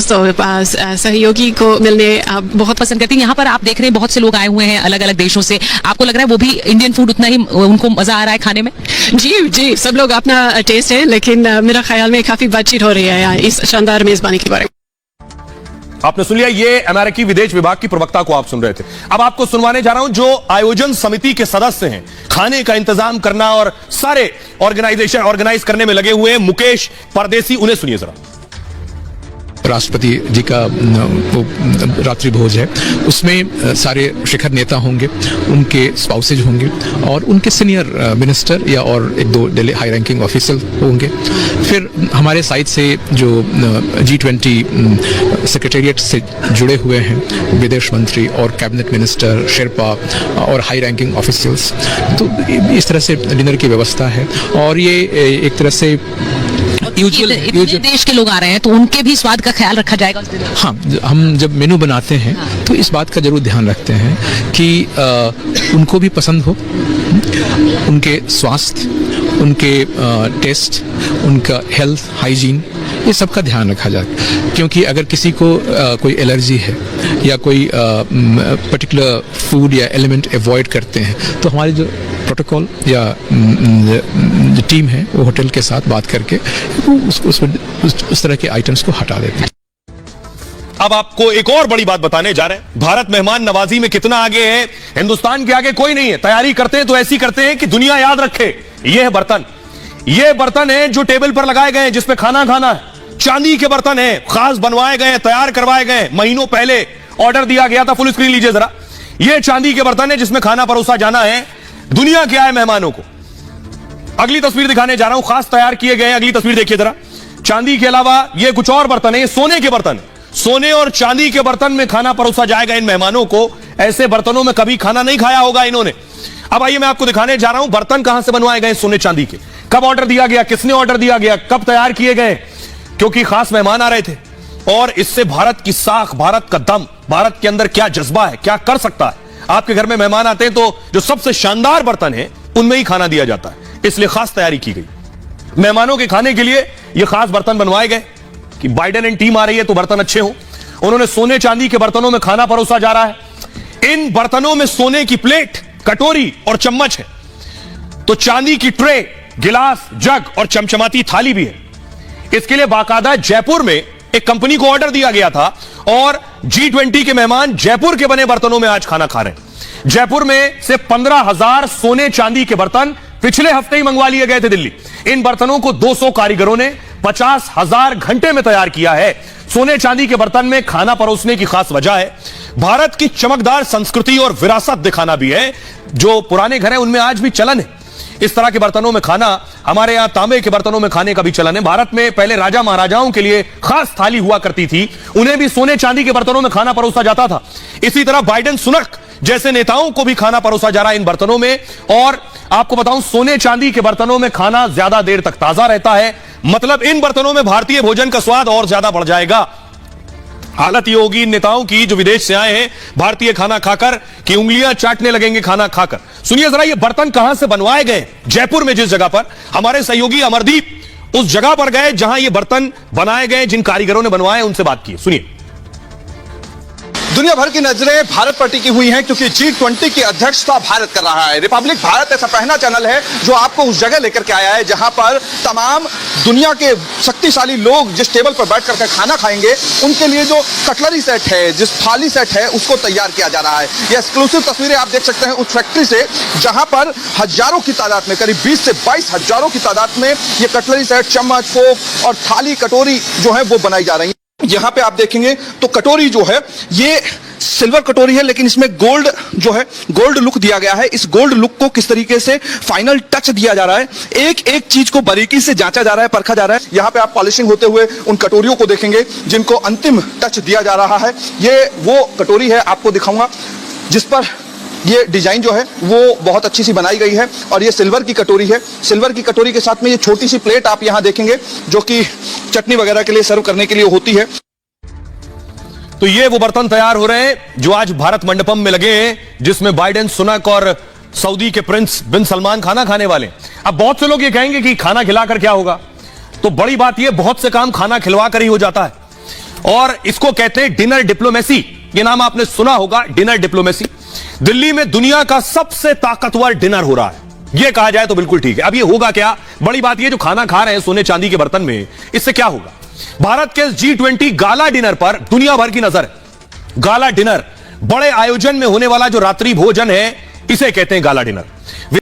सहयोगी को मिलने बहुत पसंद करती हैं। यहाँ पर आप देख रहे हैं बहुत से लोग आए हुए हैं अलग अलग देशों से, आपको लग रहा है वो भी इंडियन फूड उतना ही उनको मजा आ रहा है खाने में? जी, सब लोग अपना टेस्ट है, लेकिन मेरा ख्याल में काफी बातचीत हो रही है यहाँ इस शानदार मेजबानी के बारे में। आपने सुन लिया, ये अमेरिकी विदेश विभाग की प्रवक्ता को आप सुन रहे थे। अब आपको सुनवाने जा रहा हूं जो आयोजन समिति के सदस्य हैं, खाने का इंतजाम करना और सारे ऑर्गेनाइज करने में लगे हुए हैं, मुकेश परदेसी, उन्हें सुनिए जरा। राष्ट्रपति जी का वो रात्रि भोज है, उसमें सारे शिखर नेता होंगे, उनके स्पाउसेज होंगे और उनके सीनियर मिनिस्टर या और एक दो हाई रैंकिंग ऑफिसर होंगे। फिर हमारे साइड से जो G20 सेक्रेटेरिएट से जुड़े हुए हैं विदेश मंत्री और कैबिनेट मिनिस्टर, शेरपा और हाई रैंकिंग ऑफिसर्स, तो इस तरह से डिनर की व्यवस्था है। और ये एक तरह से यूजुअल देश के लोग आ रहे हैं तो उनके भी स्वाद का ख्याल रखा जाएगा। हाँ, हम जब मेनू बनाते हैं तो इस बात का जरूर ध्यान रखते हैं कि उनको भी पसंद हो, उनके स्वास्थ्य, उनके टेस्ट, उनका हेल्थ, हाइजीन, ये सब का ध्यान रखा जाए। क्योंकि अगर किसी को कोई एलर्जी है या कोई पर्टिकुलर फूड या एलिमेंट अवॉइड करते हैं तो हमारी जो प्रोटोकॉल या जो टीम है वो होटल के साथ बात करके उस तरह के आइटम्स को हटा देते हैं। अब आपको एक और बड़ी बात बताने जा रहे हैं। भारत मेहमान नवाजी में कितना आगे है, हिंदुस्तान के आगे कोई नहीं है। तैयारी करते हैं तो ऐसी करते हैं कि दुनिया याद रखे। ये बर्तन है जो टेबल पर लगाए गए हैं, जिसमें खाना खाना है। चांदी के बर्तन है, खास बनवाए गए, तैयार करवाए गए, महीनों पहले ऑर्डर दिया गया था। फुल स्क्रीन लीजिए जरा। ये चांदी के बर्तन है जिसमें खाना परोसा जाना है दुनिया के आए मेहमानों को। अगली तस्वीर दिखाने जा रहा हूं, खास तैयार किए गए हैं। अगली तस्वीर देखिए जरा। चांदी के अलावा ये कुछ और बर्तन है, ये सोने के बर्तन है। सोने और चांदी के बर्तन में खाना परोसा जाएगा इन मेहमानों को। ऐसे बर्तनों में कभी खाना नहीं खाया होगा इन्होंने। अब आइए मैं आपको दिखाने जा रहा हूं बर्तन कहां से बनवाए गए सोने चांदी के, कब ऑर्डर दिया गया, किसने ऑर्डर दिया गया, कब तैयार किए गए, क्योंकि खास मेहमान आ रहे थे। और इससे भारत की साख, भारत का दम, भारत के अंदर क्या जज्बा है, क्या कर सकता है। आपके घर में मेहमान आते हैं तो जो सबसे शानदार बर्तन है उनमें ही खाना दिया जाता है, इसलिए खास तैयारी की गई। मेहमानों के खाने के लिए यह खास बर्तन बनवाए गए कि बाइडेन एंड टीम आ रही है तो बर्तन अच्छे हो। उन्होंने सोने चांदी के बर्तनों में खाना परोसा जा रहा है। इन बर्तनों में सोने की प्लेट, कटोरी और चम्मच है, तो चांदी की ट्रे, गिलास, जग और चमचमाती थाली भी है। इसके लिए बाकायदा जयपुर में एक कंपनी को ऑर्डर दिया गया था और G20 के मेहमान जयपुर के बने बर्तनों में आज खाना खा रहे हैं। जयपुर में से 15,000 सोने चांदी के बर्तन पिछले हफ्ते ही मंगवा लिए गए थे दिल्ली। इन बर्तनों को 200 कारीगरों ने 50,000 घंटे में तैयार किया है। सोने चांदी के बर्तन में खाना परोसने की खास वजह है भारत की चमकदार संस्कृति और विरासत दिखाना भी है। जो पुराने घर हैं उनमें आज भी चलन है इस तरह के बर्तनों में खाना। हमारे यहां तांबे के बर्तनों में खाने का भी चलन है। भारत में पहले राजा महाराजाओं के लिए खास थाली हुआ करती थी, उन्हें भी सोने चांदी के बर्तनों में खाना परोसा जाता था। इसी तरह बाइडेन, सुनक जैसे नेताओं को भी खाना परोसा जा रहा है इन बर्तनों में। और आपको बताऊं, सोने चांदी के बर्तनों में खाना ज्यादा देर तक ताजा रहता है, मतलब इन बर्तनों में भारतीय भोजन का स्वाद और ज्यादा बढ़ जाएगा। हालत ये होगी इन नेताओं की जो विदेश से आए हैं भारतीय खाना खाकर कि उंगलियां चाटने लगेंगे खाना खाकर। सुनिए जरा, ये बर्तन कहां से बनवाए गए। जयपुर में जिस जगह पर हमारे सहयोगी अमरदीप उस जगह पर गए जहां ये बर्तन बनाए गए, जिन कारीगरों ने बनवाए, उनसे बात की। सुनिए। दुनिया भर की नजरें भारत पर टिकी हुई हैं क्योंकि G20 की अध्यक्षता भारत कर रहा है। रिपब्लिक भारत ऐसा पहला चैनल है जो आपको उस जगह लेकर के आया है जहां पर तमाम दुनिया के शक्तिशाली लोग जिस टेबल पर बैठ करके खाना खाएंगे उनके लिए जो कटलरी सेट है, जिस थाली सेट है, उसको तैयार किया जा रहा है। ये एक्सक्लूसिव तस्वीरें आप देख सकते हैं उस फैक्ट्री से जहां पर हजारों की तादाद में, करीब 20 से 22 हजारों की तादाद में ये कटलरी सेट, चम्मच, फोक और थाली, कटोरी जो है वो बनाई जा रही है। यहाँ पे आप देखेंगे तो कटोरी जो है ये सिल्वर कटोरी है, लेकिन इसमें गोल्ड जो है, गोल्ड लुक दिया गया है। इस गोल्ड लुक को किस तरीके से फाइनल टच दिया जा रहा है, एक एक चीज को बारीकी से जांचा जा रहा है, परखा जा रहा है। यहाँ पे आप पॉलिशिंग होते हुए उन कटोरियों को देखेंगे जिनको अंतिम टच दिया जा रहा है। ये वो कटोरी है, आपको दिखाऊंगा, जिस पर ये डिजाइन जो है वो बहुत अच्छी सी बनाई गई है। और ये सिल्वर की कटोरी है। सिल्वर की कटोरी के साथ में ये छोटी सी प्लेट आप यहाँ देखेंगे जो कि चटनी वगैरह के लिए सर्व करने के लिए होती है। तो ये वो बर्तन तैयार हो रहे हैं जो आज भारत मंडपम में लगे हैं, जिसमें बाइडेन, सुनक और सऊदी के प्रिंस बिन सलमान खाना खाने वाले। अब बहुत से लोग ये कहेंगे कि खाना खिलाकर क्या होगा, तो बड़ी बात ये, बहुत से काम खाना खिलवा कर ही हो जाता है। और इसको कहते हैं डिनर डिप्लोमेसी। ये नाम आपने सुना होगा, डिनर डिप्लोमेसी। दिल्ली में दुनिया का सबसे ताकतवर डिनर हो रहा है, यह कहा जाए तो बिल्कुल ठीक है। अब ये होगा क्या? बड़ी बात यह, जो खाना खा रहे हैं सोने चांदी के बर्तन में, इससे क्या होगा? भारत के G20 गाला डिनर पर दुनिया भर की नजर है। गाला डिनर, बड़े आयोजन में होने वाला जो रात्रि भोजन है, इसे कहते हैं गाला डिनर।